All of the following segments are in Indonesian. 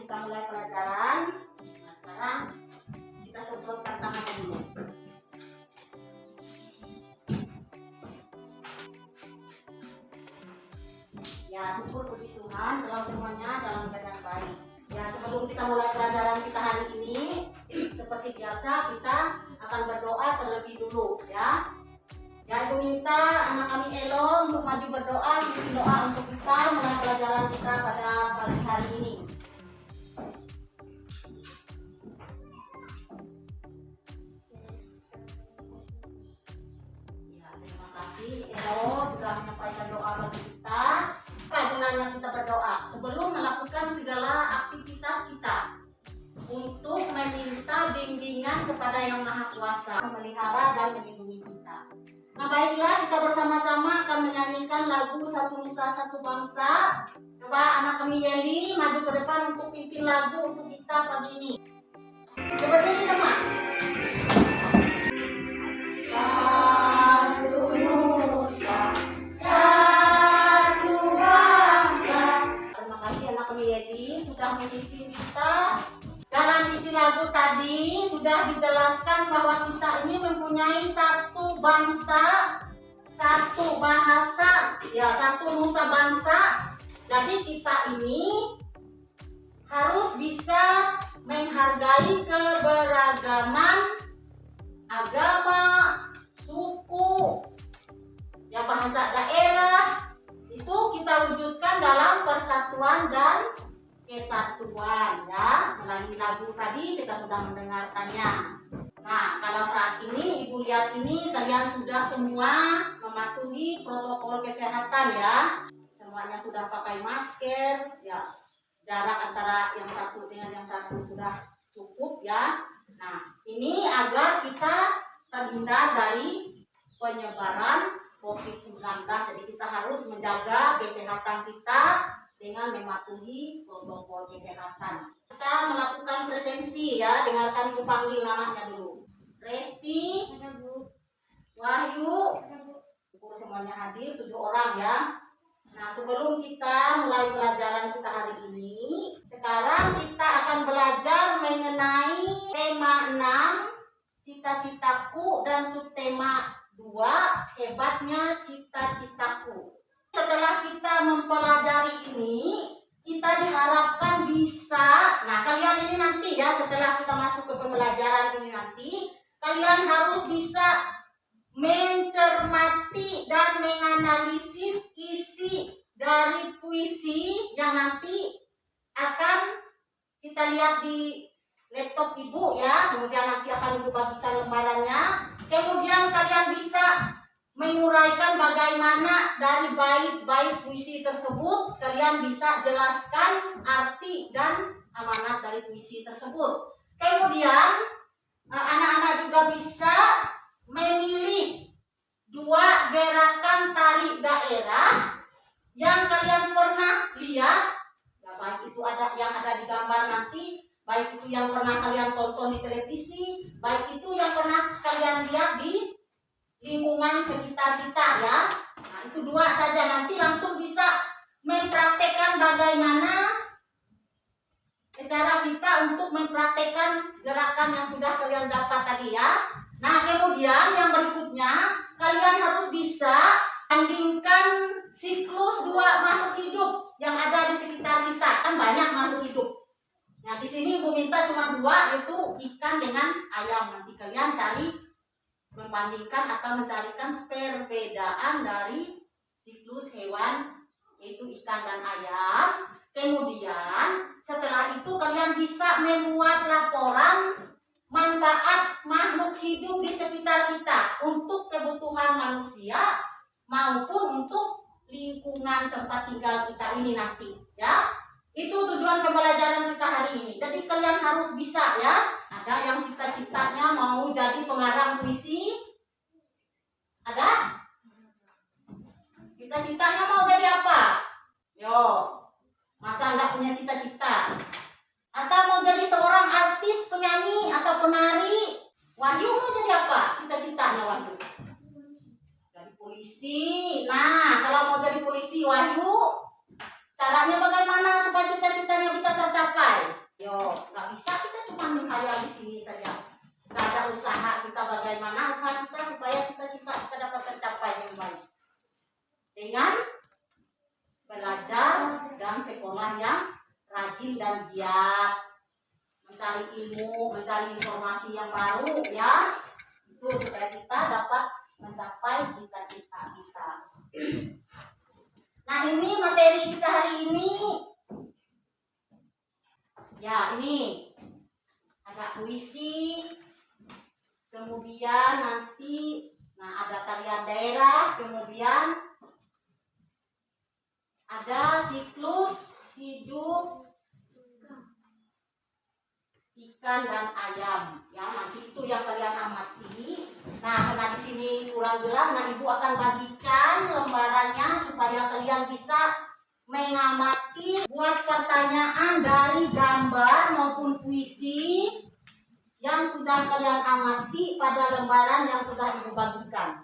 kita mulai pelajaran. Nah, sekarang kita semprotkan tangan dulu. Ya, syukur puji Tuhan kalau semuanya dalam keadaan baik. Ya, sebelum kita mulai pelajaran kita hari ini, seperti biasa kita akan berdoa terlebih dulu ya. Ya, Ibu minta anak kami Elo untuk maju berdoa, bikin doa untuk kita mulai pelajaran kita pada pagi hari ini. Ya, terima kasih Elo sudah menyampaikan doa bagi kita. Apa gunanya kita berdoa? Sebelum melakukan segala aktivitas kita, untuk meminta bimbingan kepada Yang Maha Kuasa, memelihara dan melindungi kita. Nah, baiklah, kita bersama-sama akan menyanyikan lagu Satu Nusa Satu Bangsa. Coba anak kami Yeli maju ke depan untuk pimpin lagu untuk kita pagi ini. Coba berdiri sama. Satu Nusa Satu Bangsa. Terima kasih anak kami Yeli sudah memimpin kita. Dalam isi lagu tadi sudah dijelaskan bahwa kita ini mempunyai satu bangsa, satu bahasa, ya satu nusa bangsa. Jadi kita ini harus bisa menghargai keberagaman agama, suku, ya bahasa daerah. Itu kita wujudkan dalam persatuan dan kesatuan ya. Melalui lagu tadi kita sudah mendengarkannya. Nah, kalau saat ini Ibu lihat ini kalian sudah semua mematuhi protokol kesehatan ya. Semuanya sudah pakai masker ya. Jarak antara yang satu dengan yang satu sudah cukup ya. Nah, ini agar kita terhindar dari penyebaran COVID-19. Jadi kita harus menjaga kesehatan kita dengan mematuhi protokol kesehatan. Kita melakukan presensi ya, dengarkan Ibu panggil namanya dulu. Resti, Wahyu, syukur semuanya hadir, 7 orang ya. Nah, sebelum kita mulai pelajaran kita hari ini, sekarang kita akan belajar mengenai tema 6, cita-citaku, dan subtema 2, hebatnya cita-citaku. Setelah kita mempelajari ini, kita diharapkan bisa, nah kalian ini nanti ya, setelah kita masuk ke pembelajaran ini nanti, kalian harus bisa mencermati dan menganalisis isi dari puisi yang nanti akan kita lihat di laptop Ibu ya, kemudian nanti akan Ibu bagikan lembarannya, kemudian kalian bisa menguraikan bagaimana dari bait-bait puisi tersebut, kalian bisa jelaskan arti dan amanat dari puisi tersebut. Kemudian anak-anak juga bisa memilih 2 gerakan tari daerah yang kalian pernah lihat, ya, baik itu ada yang ada di gambar nanti, baik itu yang pernah kalian tonton di televisi, baik itu yang pernah kalian lihat di lingkungan sekitar kita ya. Nah, itu 2 saja, nanti langsung bisa mempraktekkan bagaimana cara kita untuk mempraktekkan gerakan yang sudah kalian dapat tadi ya. Nah, kemudian yang berikutnya kalian harus bisa bandingkan siklus 2 makhluk hidup yang ada di sekitar kita. Kan banyak makhluk hidup. Nah, di sini Ibu minta cuma 2, yaitu ikan dengan ayam. Nanti kalian cari membandingkan atau mencarikan perbedaan dari siklus hewan, yaitu ikan dan ayam. Kemudian setelah itu kalian bisa membuat laporan manfaat makhluk hidup di sekitar kita untuk kebutuhan manusia maupun untuk lingkungan tempat tinggal kita ini nanti ya. Itu tujuan pembelajaran kita hari ini. Jadi kalian harus bisa ya. Ada yang cita-citanya mau jadi pengarang puisi? Ada? Cita-citanya mau jadi apa? Yo, masa enggak punya cita-cita? Atau mau jadi seorang artis, penyanyi, atau penari? Wahyu mau jadi apa? Cita-citanya Wahyu? Jadi polisi. Nah, kalau mau jadi polisi Wahyu, caranya bagaimana supaya cita-citanya bisa tercapai? kelompok. Nggak bisa kita cuma menghayal di sini saja. Nggak ada usaha kita, bagaimana usaha kita supaya cita-cita kita dapat tercapai yang baik. Dengan belajar dan sekolah yang rajin dan giat, mencari ilmu, mencari informasi yang baru ya, itu supaya kita dapat mencapai cita-cita kita. Nah, ini materi kita hari ini. Ya, ini ada puisi, kemudian nanti ada tarian daerah, kemudian ada siklus hidup ikan dan ayam. Ya, nanti itu yang kalian amati. Nah, karena di sini kurang jelas, Ibu akan bagikan lembarannya supaya kalian bisa mengamati, buat pertanyaan dari gambar maupun puisi yang sudah kalian amati pada lembaran yang sudah Ibu bagikan.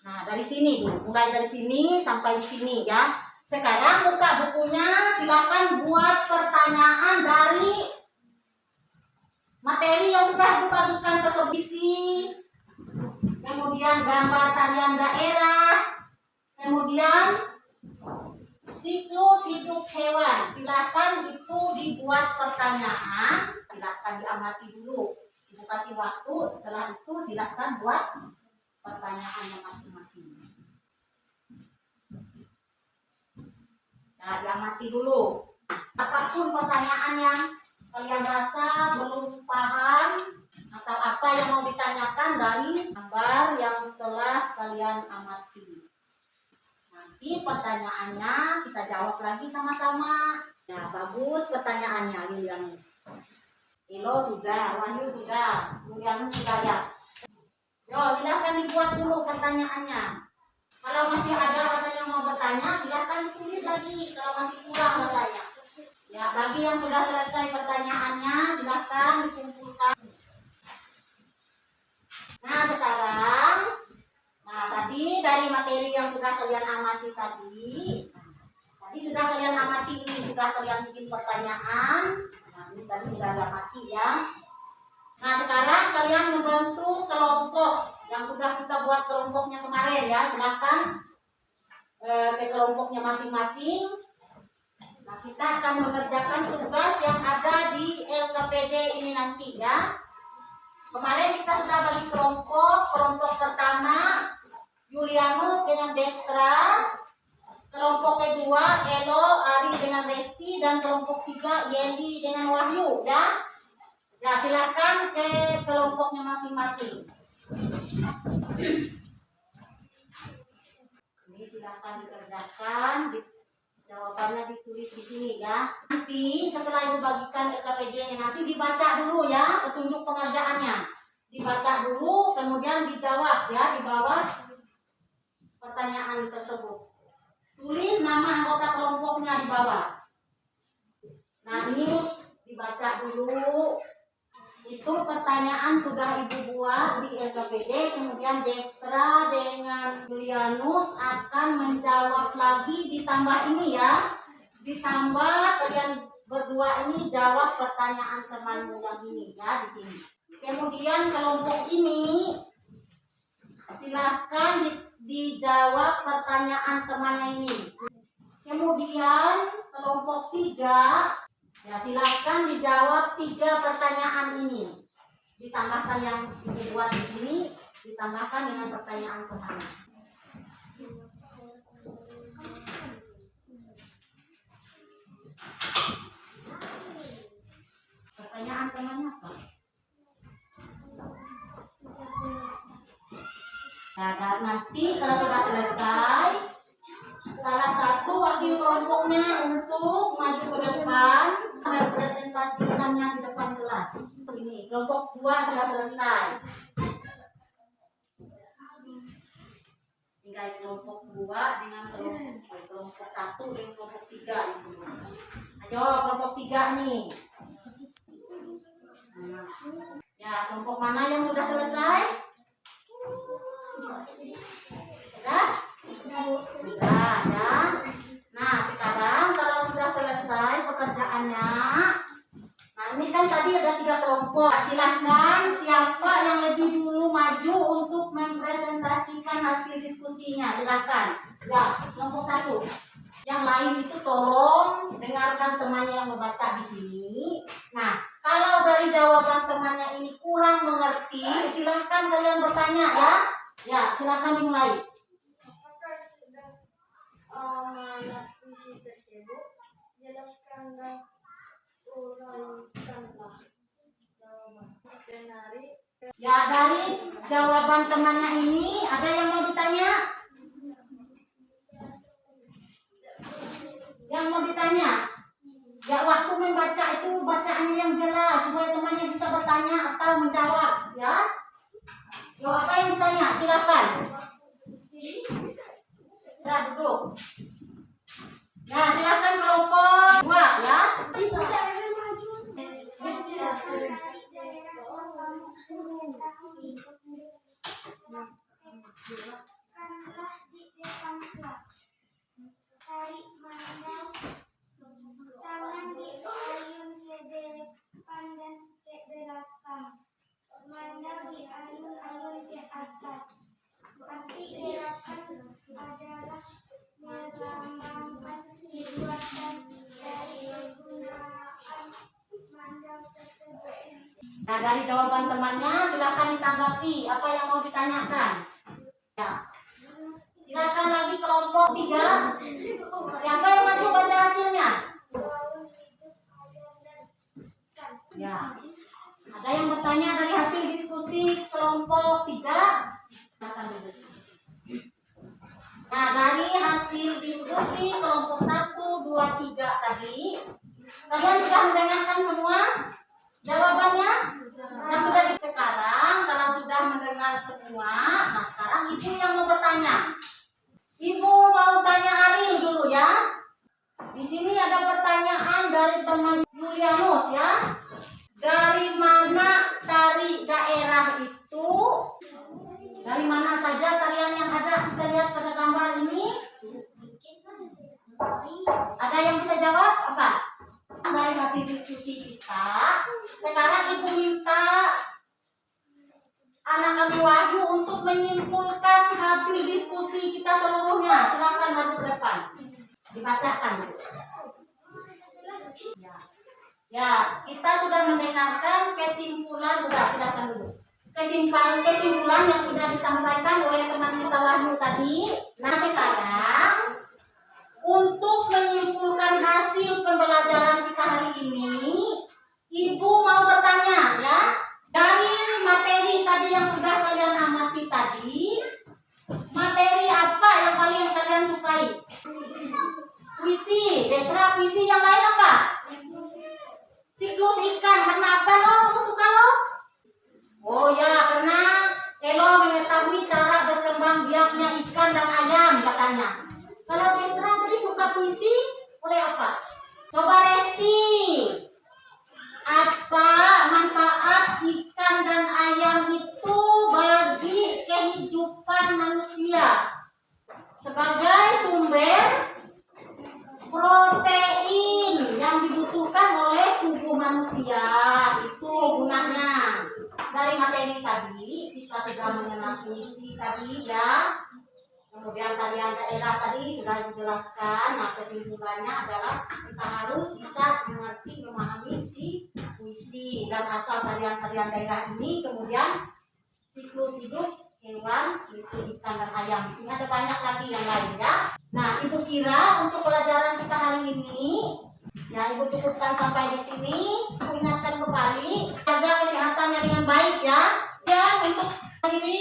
Nah, dari sini dulu, mulai dari sini sampai di sini ya. Sekarang buka bukunya, silakan buat pertanyaan dari materi yang sudah Ibu bagikan tersebut. Kemudian gambar tarian daerah, kemudian siklus hidup hewan. Silakan itu dibuat pertanyaan, silakan diamati dulu. Ibu kasih waktu, setelah itu silakan buat pertanyaannya masing-masing. Nah, diamati dulu. Apapun pertanyaan yang kalian rasa belum paham atau apa yang mau ditanyakan dari gambar yang telah kalian amati. Nanti pertanyaannya kita jawab lagi sama-sama. Ya, bagus pertanyaannya, Lilianus. Ilo sudah, Wahyu sudah, Lilianus sudah ya. Yo, silahkan dibuat dulu pertanyaannya. Kalau masih ada rasanya mau bertanya, silahkan ditulis lagi. Kalau masih kurang rasanya. Ya, bagi yang sudah selesai pertanyaannya, silahkan dikumpulkan. Nah, sekarang, tadi dari materi yang sudah kalian amati tadi sudah kalian amati ini, sudah kalian bikin pertanyaan. Nah, ini tadi sudah diamati ya. Nah, sekarang kalian membentuk kelompok yang sudah kita buat kelompoknya kemarin ya. Silahkan ke kelompoknya masing-masing. Nah, kita akan mengerjakan tugas yang ada di LKPD ini nanti ya. Kemarin kita sudah bagi kelompok pertama Julianus dengan Destra, kelompok kedua Elo, Ari dengan Resti, dan kelompok 3 Yeli dengan Wahyu ya. Ya, silakan ke kelompoknya masing-masing. Ini silakan dikerjakan, jawabannya ditulis di sini ya. Nanti setelah Ibu bagikan LKPD nanti dibaca dulu ya petunjuk pengerjaannya. Dibaca dulu, kemudian dijawab ya di bawah pertanyaan tersebut. Tulis nama anggota kelompoknya di bawah. Nah, ini dibaca dulu. Itu pertanyaan sudah Ibu buat di LKPD, kemudian Destra dengan Julianus akan menjawab lagi, ditambah ini ya. Ditambah kalian berdua ini jawab pertanyaan temanmu yang ini ya di sini. Kemudian kelompok ini silahkan dijawab pertanyaan temannya ini. Kemudian kelompok 3 ya, silahkan dijawab 3 pertanyaan ini. Ditambahkan yang dibuat di sini, ditambahkan dengan pertanyaan temannya. Pertanyaan temannya apa? Nah, nanti kalau sudah selesai, salah satu wakil kelompoknya untuk maju ke depan merepresentasikannya di depan kelas. Ini kelompok 2 sudah selesai. Tinggal kelompok 2 dengan kelompok 1 dan kelompok 3 itu. Ayo kelompok 3 nih. Ya, kelompok mana yang sudah selesai? Sudah ya. Nah, sekarang kalau sudah selesai pekerjaannya, nah ini kan tadi ada 3 kelompok. Silahkan siapa yang lebih dulu maju untuk mempresentasikan hasil diskusinya. Silahkan. Ya, kelompok 1. Yang lain itu tolong dengarkan temannya yang membaca di sini. Nah, kalau dari jawaban temannya ini kurang mengerti, silahkan kalian bertanya ya. Ya, silahkan dimulai. Apakah sudah puisi tersebut? Jelaskanlah, uraikanlah jawaban. Ya, dari jawaban temannya ini ada yang mau ditanya? Yang mau ditanya? Ya, waktu membaca itu bacaannya yang jelas supaya temannya bisa bertanya atau menjawab ya. Yo, apa yang ditanya? Silakan. Ya, duduk. Ya, silakan kelompok 2 ya. Kanlah di depan kelas, tarik mandang, tangan diayun ke depan dan ke belakang, mandang diayun-ayun ke atas. Arti gerakan adalah melambangkan perbuatan dari penggunaan mandang tersebut. Nah, dari jawaban temannya silakan ditanggapi apa yang mau ditanyakan. Ya. Silakan lagi kelompok 3. Siapa yang maju baca hasilnya? Ya. Ada yang bertanya dari hasil diskusi kelompok 3? Silakan dulu. Nah, dari hasil diskusi kelompok 1, 2, 3 tadi, kalian sudah mendengarkan semua jawabannya? Nah, sudah sekarang kalau sudah mendengar semua, nah sekarang ibu yang mau bertanya. Ibu mau tanya Ariel dulu ya. Di sini ada pertanyaan dari teman Julianus ya. Dari mana tari daerah itu? Dari mana saja tarian yang ada? Kita lihat pada gambar ini. Ada yang bisa jawab apa? Dari hasil diskusi kita, sekarang ibu minta anak kami Wahyu untuk menyimpulkan hasil diskusi kita seluruhnya. Silakan maju ke depan, dibacakan. Ya, kita sudah mendengarkan kesimpulan, sudah silakan dulu. Kesimpulan yang sudah disampaikan oleh teman kita Wahyu tadi. Nah, sekarang untuk menyimpulkan hasil pembelajaran kita hari ini, ibu mau bertanya ya. Dari materi tadi yang sudah kalian amati tadi, materi apa yang paling kalian sukai? Puisi. Desra, puisi yang lain apa? Siklus ikan. Kenapa lo? Kamu suka lo? Oh ya, karena Elo mengetahui cara berkembang biaknya ikan dan ayam katanya. Kalau Destra tadi suka puisi, oleh apa? Coba Resti. Apa manfaat ikan dan ayam itu bagi kehidupan manusia? Sebagai sumber protein yang dibutuhkan oleh tubuh manusia. Itu gunanya. Dari materi tadi kita sudah mengenal puisi tadi ya. Kemudian tarian daerah tadi sudah dijelaskan. Nah, kesimpulannya adalah kita harus bisa mengerti, memahami si puisi dan asal tarian-tarian daerah ini. Kemudian siklus hidup hewan, itu ikan dan ayam. Di sini ada banyak lagi yang lain ya. Nah, ibu kira untuk pelajaran kita hari ini, ya ibu cukupkan sampai di sini. Aku ingatkan kembali, jaga kesehatannya dengan baik ya. Dan untuk hari ini